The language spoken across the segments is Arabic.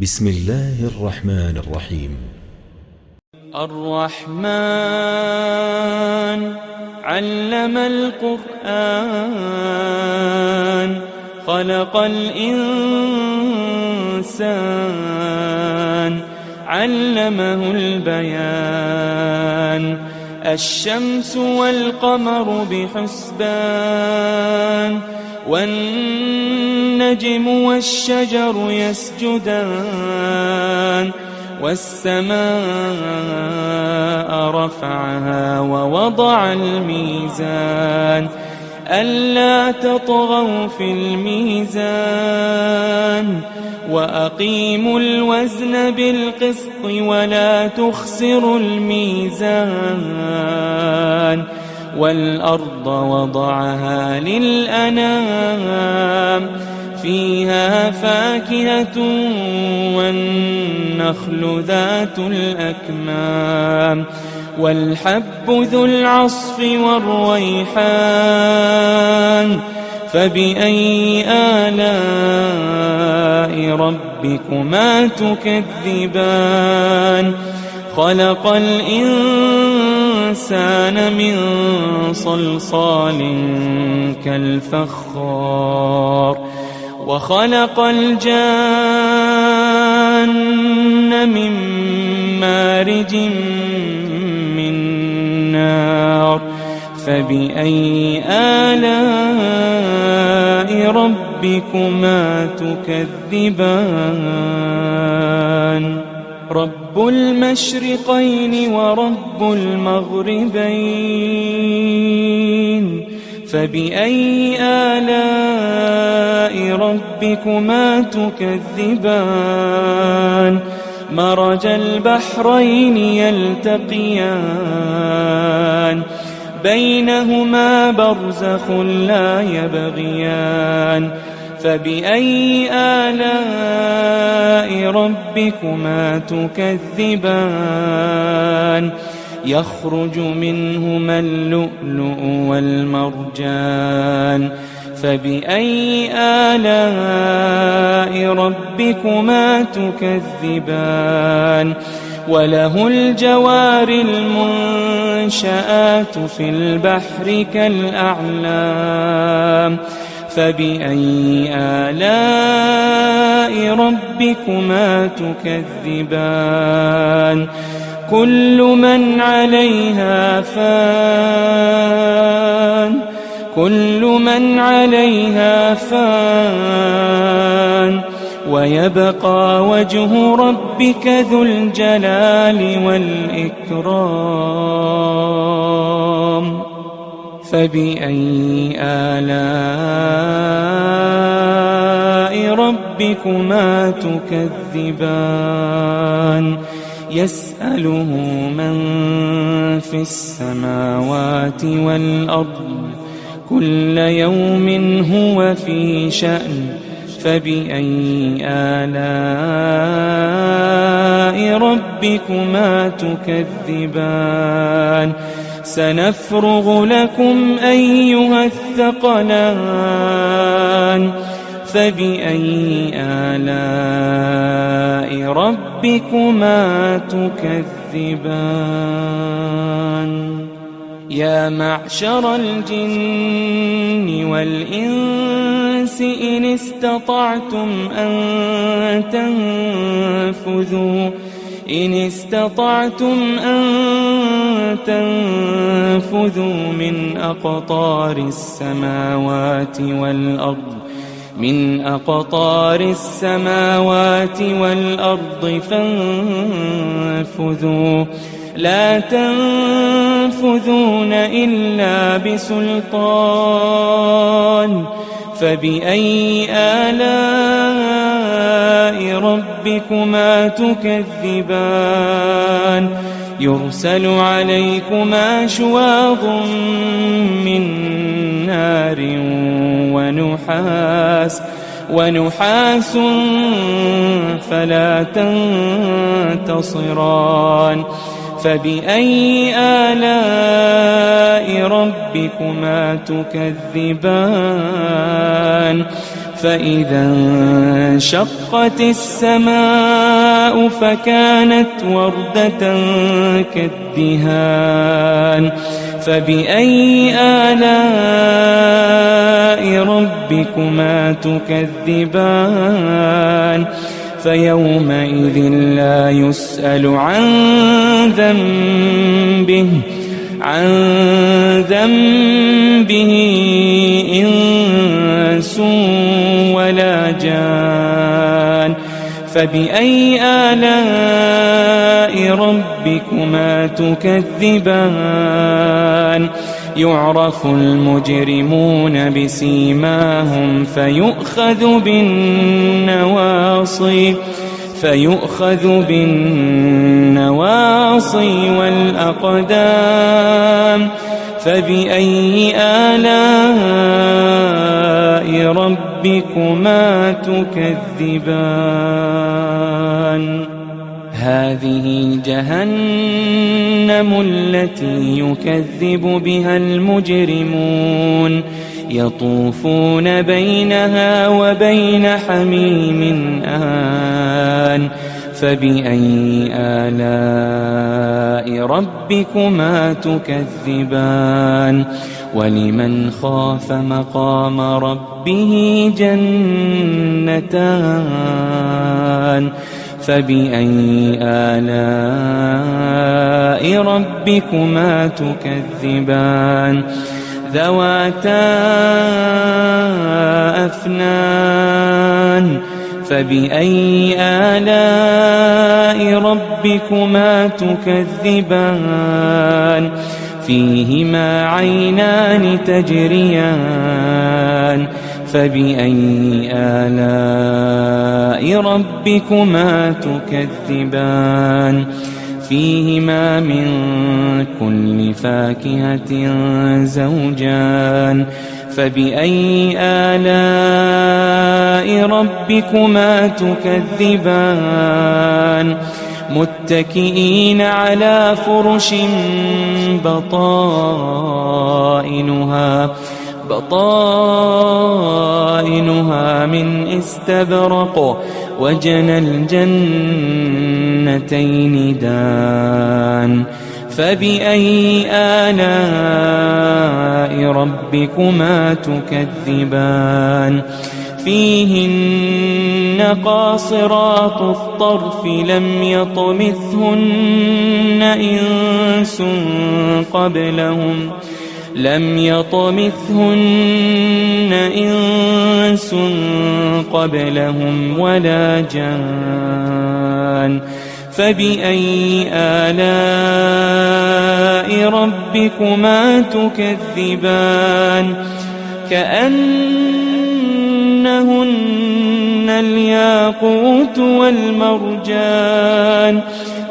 بسم الله الرحمن الرحيم. الرحمن علم القرآن خلق الإنسان علمه البيان الشمس والقمر بحسبان والنجم والشجر يسجدان والسماء رفعها ووضع الميزان ألا تطغوا في الميزان وأقيموا الوزن بالقسط ولا تخسروا الميزان والأرض وضعها للأنام فيها فاكهة والنخل ذات الأكمام والحب ذو العصف والريحان فبأي آلاء ربكما تكذبان خلق الإنسان من صلصال كالفخار وخلق الجان من مارج من نار فبأي آلاء ربكما تكذبان رب المشرقين ورب المغربين فبأي آلاء ربكما تكذبان مرج البحرين يلتقيان بينهما برزخ لا يبغيان فبأي آلاء ربكما تكذبان يخرج منهما اللؤلؤ والمرجان فبأي آلاء ربكما تكذبان وله الجوار المنشآت في البحر كالأعلام فبأي آلاء ربكما تكذبان كل من عليها فان كل من عليها فان ويبقى وجه ربك ذو الجلال والإكرام فبأي آلاء ربكما تكذبان يسأله من في السماوات والأرض كل يوم هو في شأن فبأي آلاء ربكما تكذبان سنفرغ لكم أيها الثقلان فبأي آلاء ربكما تكذبان يا معشر الجن والإنس إن استطعتم أن تنفذوا من أقطار السماوات والأرض فانفذوا لا تنفذون إلا بسلطان فبأي آلاء ربكما تكذبان يرسل عليكما شواظ من نار ونحاس فلا تنتصران فبأي آلاء ربكما تكذبان فإذا انشقت السماء فكانت وردة كالدهان فبأي آلاء ربكما تكذبان فيومئذ لا يسأل عن ذنبه إنس ولا جان فبأي آلاء ربكما تكذبان يعرف المجرمون بسيماهم فيؤخذ بالنواصي والأقدام فبأي آلاء ربكما تكذبان هذه جهنم التي يكذب بها المجرمون يطوفون بينها وبين حميم آن فبأي آلاء ربكما تكذبان ولمن خاف مقام ربه جنتان فبأي آلاء ربكما تكذبان ذواتا أفنان فبأي آلاء ربكما تكذبان فيهما عينان تجريان فبأي آلاء ربكما تكذبان فيهما من كل فاكهة زوجان فبأي آلاء ربكما تكذبان متكئين على فرش بطائنها من استبرق وجنى الجنتين دان فبأي آلاء ربكما تكذبان فيهن قاصرات الطرف لم يطمثهن إنس قبلهم ولا جان فبأي آلاء ربكما تكذبان كأنهن الياقوت والمرجان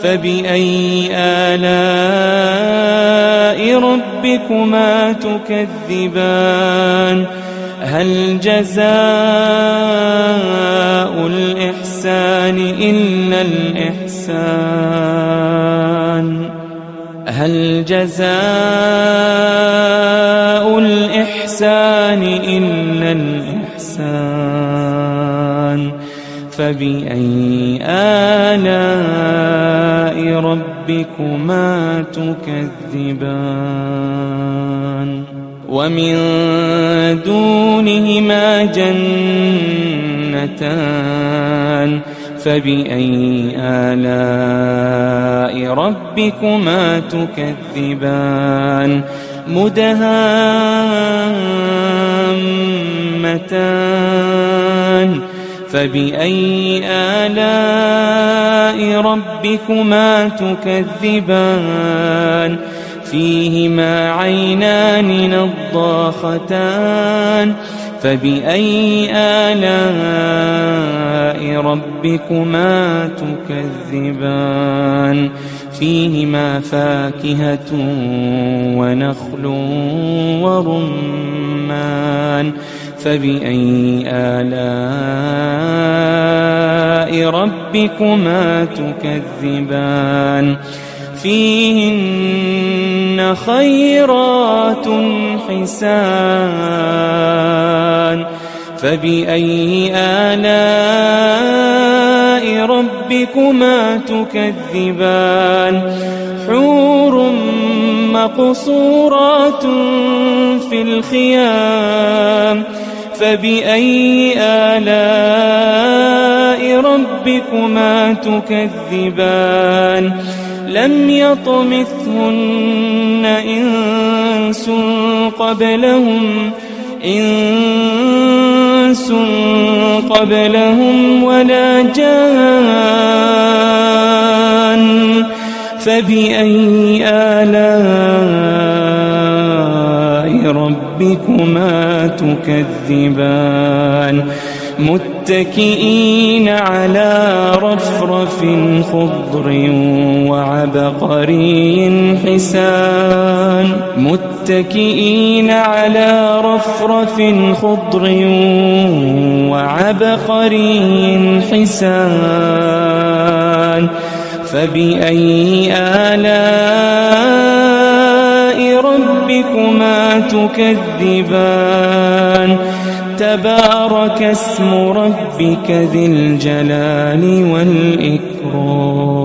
فبأي آلاء ربكما تكذبان هل جزاء الإحسان إلا الإحسان هل جزاء الإحسان إلا الإحسان فبأي آلاء ربكما تكذبان ومن دونهما جنتان فبأي آلاء ربكما تكذبان مدهامتان فبأي آلاء ربكما تكذبان فيهما عينان نضاختان فبأي آلاء ربكما تكذبان فيهما فاكهة ونخل ورمان فبأي آلاء ربكما تكذبان فيهن خيرات حسان فبأي آلاء ربكما تكذبان حور مقصورات في الخيام فبأي آلاء ربكما تكذبان لم يطمثهن إنس قبلهم ولا جان فبأي آلاء ربكما تكذبان متكئين على رفرف خضر وعبقري حسان متكئين على رفرف خضر وعبقري حسان فبأي آلاء ربكما تكذبان تبارك اسم ربك ذي الجلال والإكرام